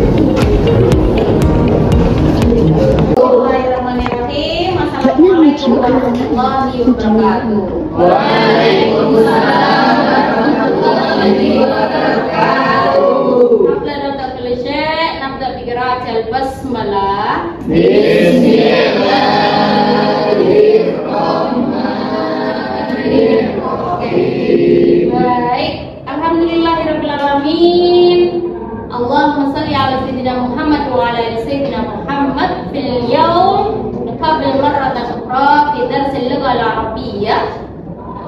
Bismillahirrahmanirrahim. Assalamualaikum warahmatullahi wabarakatuh. Waalaikumsalam warahmatullahi wabarakatuh. Qabla nabda kulli syai' nabda bi qira'atil basmalah. Bismillahirrahmanirrahim. Baik, alhamdulillahirabbil alamin. Allahumma shalli ala sayyidina Muhammad wa ala ali sayyidina Muhammad fil yaum qabla marratan ukhra fi darsil lughah al-arabiyyah.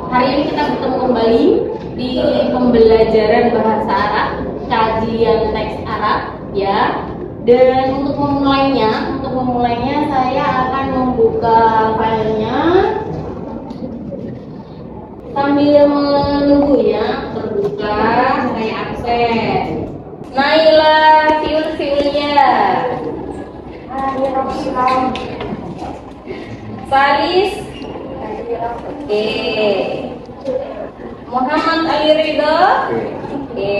Hari ini kita bertemu kembali di pembelajaran bahasa Arab, kajian teks Arab ya. Dan untuk memulainya saya akan membuka filenya sambil menunggu ya terbuka. Saya akses Naila fiul-fiulnya. Faris. Oke. Muhammad Ali Ridho. Oke.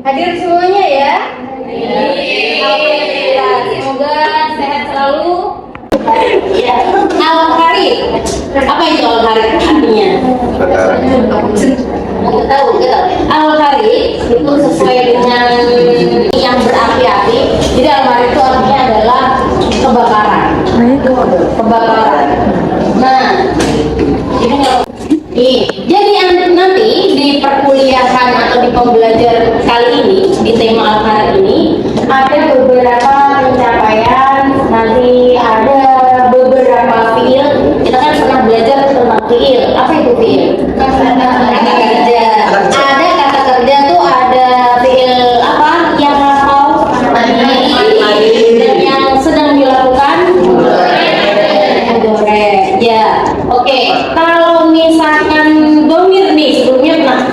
Hadir semuanya ya? Alhamdulillah. Semoga sehat selalu. Ya. Al-Kharid. Apa itu Al-Kharid artinya? Nggak tahu. Al-Kharid itu sesuai dengan yang berapi-api. Jadi Al-Kharid itu artinya adalah kebakaran. Nah, ini kalau jadi nanti di perkuliahan atau di pembelajaran kali ini di tema Al-Kharid ini ada beberapa pencapaian. Nanti ada beberapa fiil. Kita kan pernah belajar tentang fiil. Apa itu fiil? Kata kerja. Ada kata kerja tuh ada fiil apa yang mau dan yang sedang dilakukan mudhari. Ya, oke. Kalau misalkan domir nih sebelumnya pernah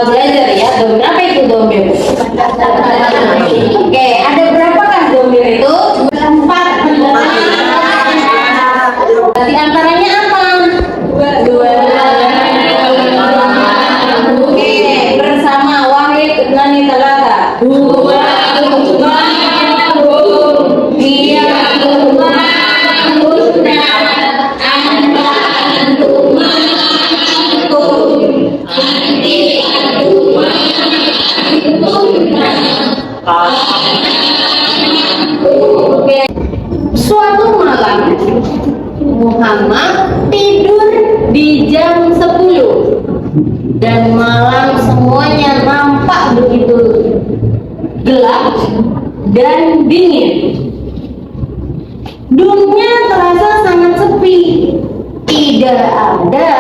belajar ya domir. Apa itu domir? Oke, ada berapakah domir itu? 4. Di antaranya apa? 2. Oke, bersama Wahid Nani Talata. 2. Dia suatu malam Muhammad tidur di jam 10 dan malam semuanya nampak begitu gelap dan dingin. Dunia terasa sangat sepi. Tidak ada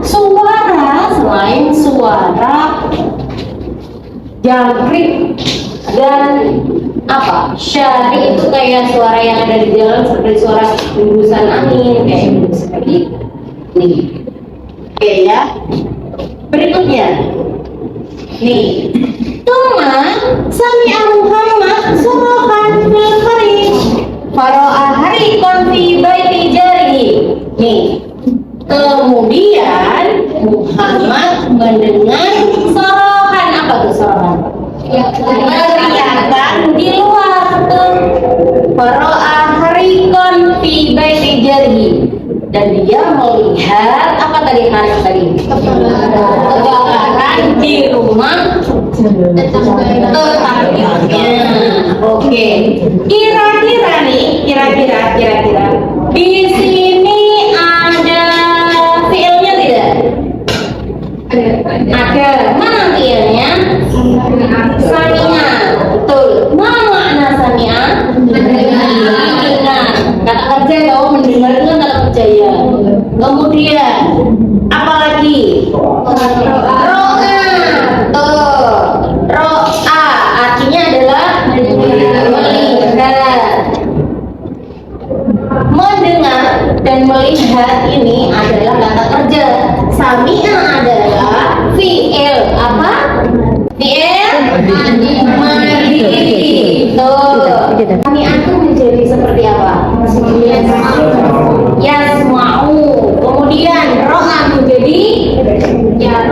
suara selain suara jangkrik dan apa? Syari itu kayak suara yang ada di jalan seperti suara hembusan angin kayak hembus gitu. Nih. Oke ya. Berikutnya. Nih. Tuma sami'a Muhammad surahan fil kharij. Fara'a harikon fi baiti jarihi. Nih. Kemudian Muhammad mendengar sorohan. Apa tuh sorohan? Teriakan di luar tuh. Fara'a harikon fi baiti jarihi. Dan dia melihat apa tadi kebakaran di rumah tetangganya. Oke. Kira-kira di sini ada fiilnya tidak? Ada. Mana fiilnya? Sami'a. Betul. Mana makna sami'a? Mendengar. Kata kerja tahu mendengar itu kata kerja ya. Kemudian apalagi? Ro'a. Tuh. Ro'a artinya adalah melihat. Mendengar dan melihat ini adalah kata kerja. Sami'a adalah fi'il apa? Fi'il madhi. Tuh. Sami'a itu menjadi seperti apa? Yasma'u. Kemudian ro'a menjadi ya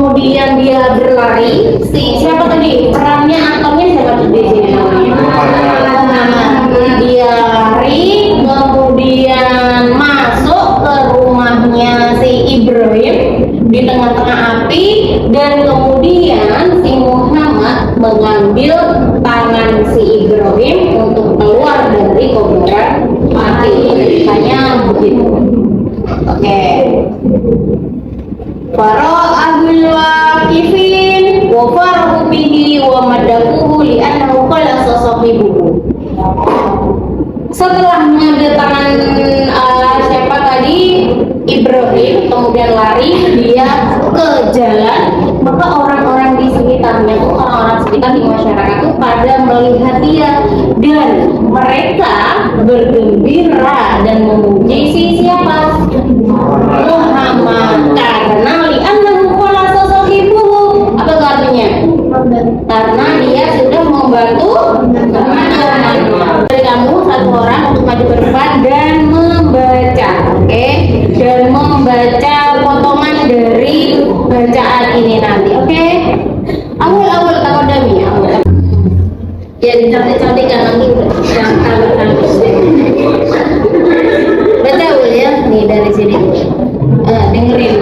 kemudian dia berlari. Siapa tadi? Perannya Antonnya siapa tuh di sini namanya? Dia lari, kemudian masuk ke rumahnya si Ibrahim di tengah-tengah api, dan kemudian si Muhammad mengambil tangan si Ibrahim untuk keluar dari kobaran api. Hanya begitu. Oke. Fara'ahul waqifin wa farahu bihi wa madakuhu li'annahu qala sasahibuhu. Setelah mengambil tangan siapa tadi? Ibrahim, kemudian lari dia ke jalan, maka orang-orang di sekitarnya tuh, orang-orang sekitar di masyarakat tuh pada melihat dia, dan mereka bergembira dan memuji si siapa? Muhammad, karena li'annahu qala sasahibuhu. Apa itu artinya? Karena dia sudah membantu teman-teman. Dari kamu satu orang untuk maju ke depan dan membaca, oke? Dan membaca potongan dari bacaan ini nanti, oke? Awal-awal takodami ya. Ya dicantik-cantikkan nanti yang tambah-tambah. Baca awal ya, nih dari sini. Dengerin.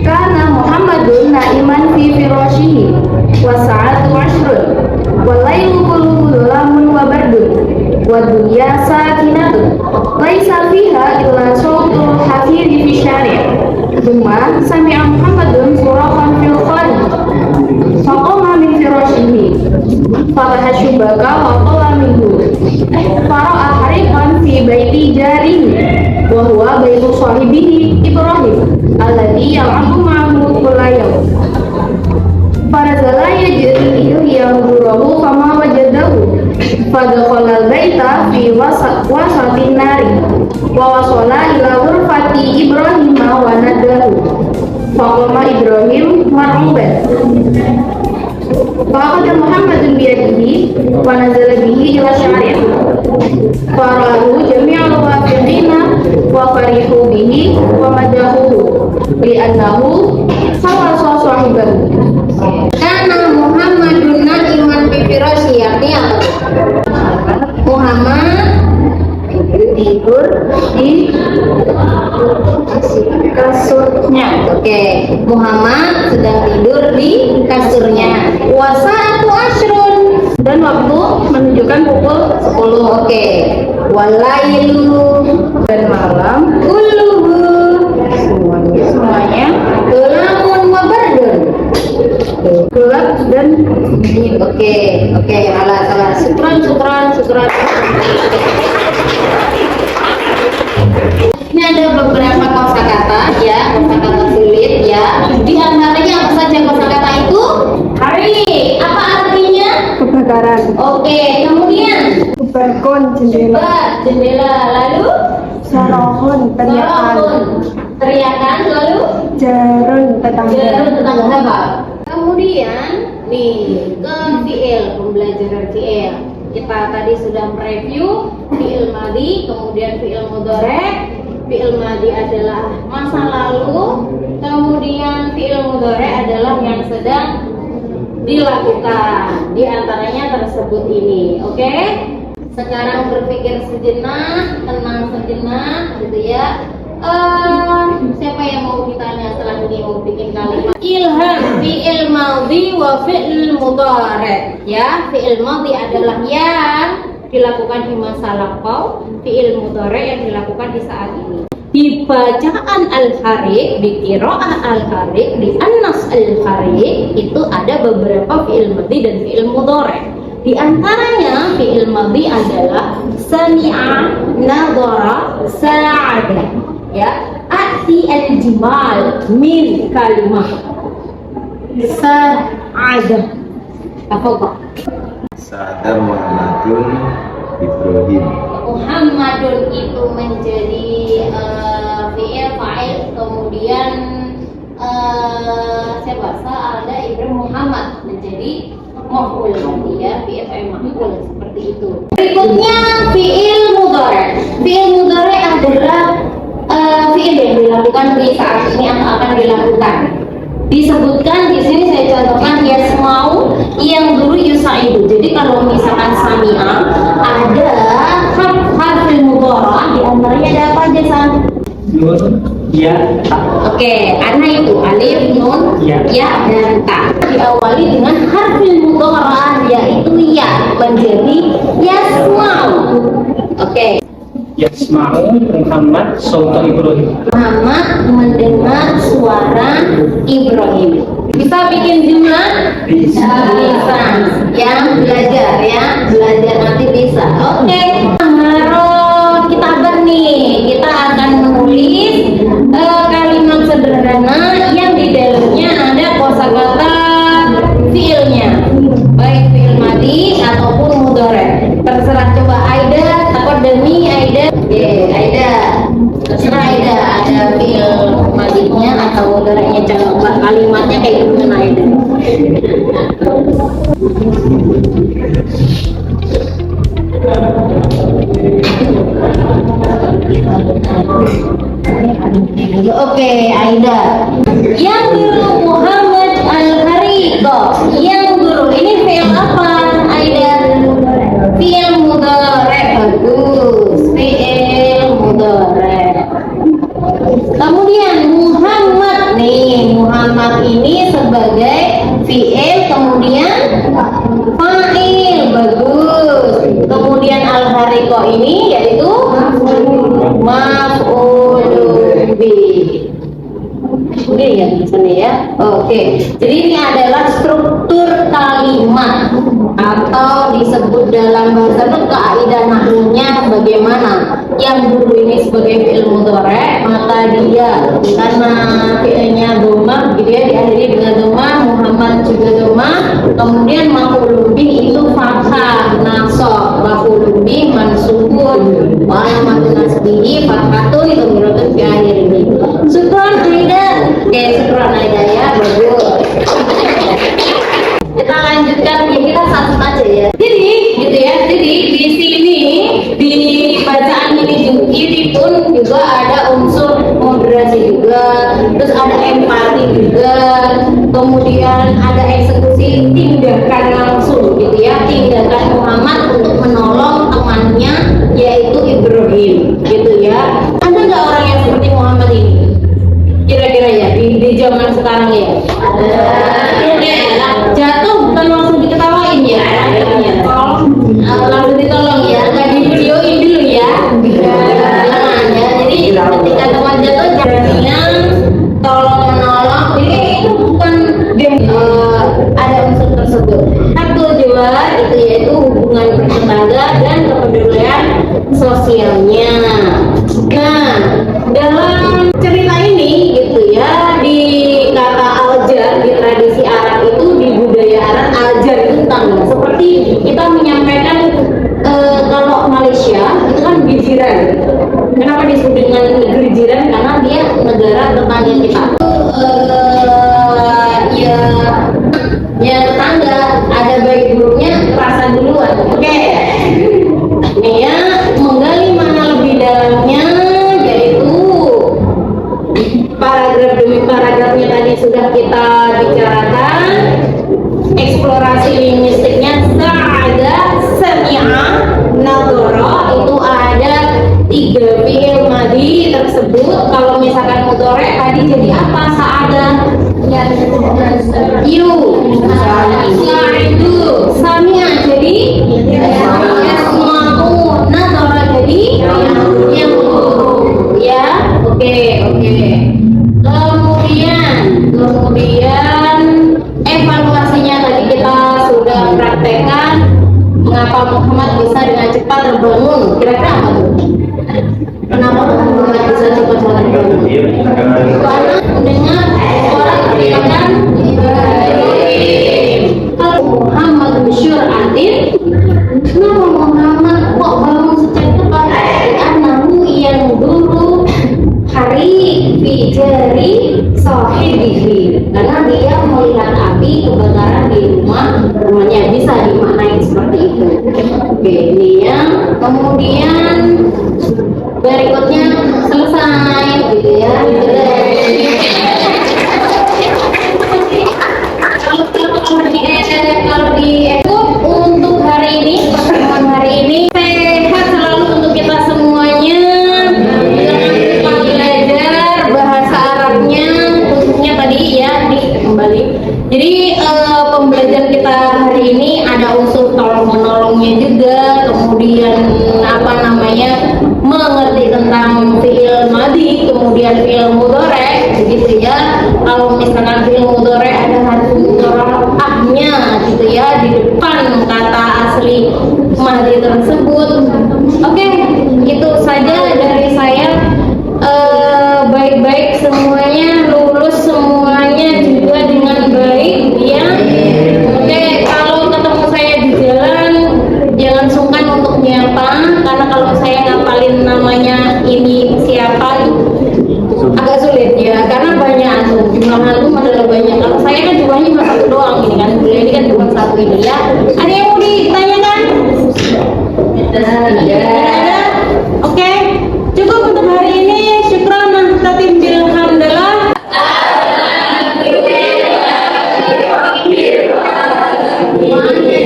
Karena Muhammadun na'iman fi firashihi wa sa'atu ashrun wa laylu kulluhu dhulamun wa bardun wa dunya sakinatun laisa fiha illa sawtul hafiri fi syari'. Thumma sami'a Muhammadun suraqan fil khari faqama min firashihi falaha syubaka wa qala minhu fara'a hariqan fi baiti jarihi wa huwa baitu sahibihi Ibrahim alladhi yal'abu ma'ahu kulla yawm. Fanazala yajrihi yanzurahu fama wajadahu fadakhala al-baita fi wasatin nari wa wasala ila ghurfati Ibrahim wa nadahu faqama Ibrahim mar'uban faqada Muhammadun biyadihi wa nazala bihi ila syari' farahu jami'al wafiqina wa farihu bihi wa madahuhu li'annahu khawasa sahibahu. Karena Muhammadun na'iman fi firasyi, artinya Muhammad tidur di kasurnya. Oke, Muhammad sedang tidur di kasurnya. Wasa'atu ashrun, dan waktu menunjukkan pukul 10. Oke. Walailu, dan malam. Kulluhu, semuanya. Gelamun wa bardun, gelap dan dingin. Oke, salah. Sukran. Ini ada beberapa kosakata ya, kosakata sulit ya. Di antaranya apa saja kosakata itu? Hari. Apa artinya? Kebakaran. Oke, kemudian Balkon, jendela. Lalu Sorohon, teriakan. Lalu Jarun, tetangga apa? Kemudian nih ke fi'il, pembelajaran fi'il. Kita tadi sudah mereview fi'il madhi, kemudian fi'il mudhari'. Fi'il madhi adalah masa lalu, kemudian fi'il mudhari' adalah yang sedang dilakukan. Di antaranya tersebut ini, oke? Sekarang berpikir sejenak, tenang sejenak, gitu ya. Siapa yang mau ditanya setelah ini mau bikin kalimat? Ilham fi'il madhi wa fi'il mudhari'. Ya, fi'il madhi adalah yang dilakukan di masa lampau, fi'il mudhari' yang dilakukan di saat ini. Di bacaan al-Hariq, di qiraah al-Hariq, di an-nas al-Hariq itu ada beberapa fi'il madhi dan fi'il mudhari'. Di antaranya fi'il madhi adalah sami'a, nadhara, sa'ada. Ya, ati al-jimal min kalimah sa'ada. Apa? Sa'ada Muhammadun Ibrahim. Muhammadun itu menjadi fi'il fa'il, kemudian siapa? Sa'ada Ibrahim Muhammad menjadi maf'ul, ya, fi'il fa'il maf'ul seperti itu. Berikutnya fi'il mudhari'. Fi'il mudhari' adalah fiil yang dilakukan di saat ini atau akan dilakukan. Disebutkan di sini saya contohkan yasmau yang dulu yusaidu. Jadi kalau misalkan sami'a ada harfil mudhari di antaranya ada apa aja San? Nun, ya, ta. Oke, ana itu alif, nun, Ya. dan ta. Diawali dengan harfil mudhari yaitu ya menjadi yasmau. Oke. Yasma'u Muhammad Sauta Ibrahim. Muhammad mendengar suara Ibrahim. Bisa bikin jumlah? Bisa. Bisa. Yang belajar ya, belajar nanti bisa. Oke. Haro kita nih. Kita akan menulis kalimat sederhana yang di dalamnya ada kosakata fiilnya, baik fiil madi ataupun mudhari. Terserah, coba Aida, takut demi Aida. Oke, Aida. Terserah Aida, ada fiil madinya atau mudhari'nya, coba kalimatnya kayak gimana Aida. Oke, Aida. Yang dulu Muhammad Al-Hariqo. Yang dulu ini fi'il apa, Aida? Fi'il mudhari. Bagus. Fi'il mudhari. Kemudian Muhammad nih, Muhammad ini sebagai fi'il, kemudian fa'il. Bagus. Kemudian Al-Hariqo ini yaitu maf'ulun bih. Oke ya, di sini ya. Oke. Jadi ini adalah struktur kalimat atau disebut dalam bahasa itu kaidah nahwunya bagaimana. Yang dulu ini sebagai fi'il mudhari, maka dia karena fi'ilnya dhamma gitu ya, diakhiri dengan dhamma, Muhammad juga dhamma, kemudian maf'ulun bih itu fathah, nasab, maf'ulun bih mansubun, wa alamatun nasbihi fathahun dhammatun fi akhirih. Syukran Aida. Oke, syukran Aida ya, bagus. Kita lanjutkan ya, kita satu aja ya. Jadi gitu ya. Jadi di sini di bacaan ini pun juga ada unsur moderasi juga, terus ada empati juga, kemudian ada eksekusi tindakan langsung gitu ya, tindakan Muhammad untuk menolong temannya yaitu Ibrahim gitu ya. Ada nggak orang yang seperti Muhammad ini? Kira-kira ya di zaman sekarang ya? Ada. Jatuh bukan langsung diketawain ya, langsung ditolong ya, nggak di videoin dulu ya. Jangan ya. Jadi ketika teman jatuh jangan tolong menolong. Jadi itu bukan game. Ada unsur tersebut. Satu jiwa itu yaitu hubungan bertetangga dan kepedulian sosialnya. Nah, dalam cerita ini gitu ya, di kata aljar di tradisi Arab itu, di budaya Arab aljar itu tetangga. Seperti kita menyampaikan kalau Malaysia itu kan bijiran. Kenapa disebut dengan negeri jiran? Karena dia negara tetangga kita. Ya tetangga, ada baik buruknya rasa duluan. Oke. Nih ya, menggali mana lebih dalamnya, yaitu paragraf demi paragrafnya tadi sudah kita bicarakan. Eksplorasi linguistiknya ada sami'a, nadhara, itu ada 3 fi'il madi tersebut. Kalau misalkan mudhari tadi jadi apa? Sa'ada, yu, sa'idu, sami'a jadi yasma'u, nadhara jadi yang ya. Oke. Kemudian evaluasinya tadi kita sudah praktekkan. Mengapa Muhammad bisa dengan cepat terbangun? Kira-kira apa tuh? Kenapa Muhammad bisa cepat terbangun? Karena mendengar suara teriakan Ibrahim. Kalau Muhammad bersyur adil, kenapa Muhammad kok bangun secara cepat? Karena yang dulu hari bijari sahibihi, karena dia melihat api kebakaran di rumahnya. Bisa dimaknai seperti itu. Oke, ini ya. Kemudian berikutnya selesai ya. Kalau di untuk hari ini, pertemuan hari ini sehat selalu untuk kita semuanya. Jangan lupa belajar bahasa Arabnya, khususnya tadi ya kembali. Jadi pembelajaran kita hari ini ada unsur tolong menolongnya juga, kemudian mengerti tentang fiil madi, kemudian fiil mudhari, begitu ya. Kalau misalkan fiil mudhari ada harfu mudhari'ahnya gitu ya di depan kata asli madi tersebut. Oke, itu saja dari saya. Baik-baik semuanya, lulus semuanya juga dengan baik ya. Oke, kalau ketemu saya di jalan jangan sungkan untuk menyapa, karena kalau saya ngapalin namanya ini siapa agak sulit ya, karena banyak jumlah antum adalah banyak. Kalau saya kan jumlahnya cuma satu doang ini kan, beliau ini kan cuma satu ini ya. Ada yang mau ditanyakan? Ada? Oke, cukup untuk hari ini. Syukran nahtatim bilhamdalillah.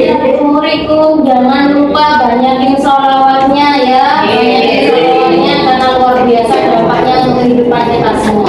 Assalamualaikum. Jangan lupa banyakin sholawatnya ya, banyakin sholawatnya karena luar biasa dampaknya untuk kehidupan kita semua.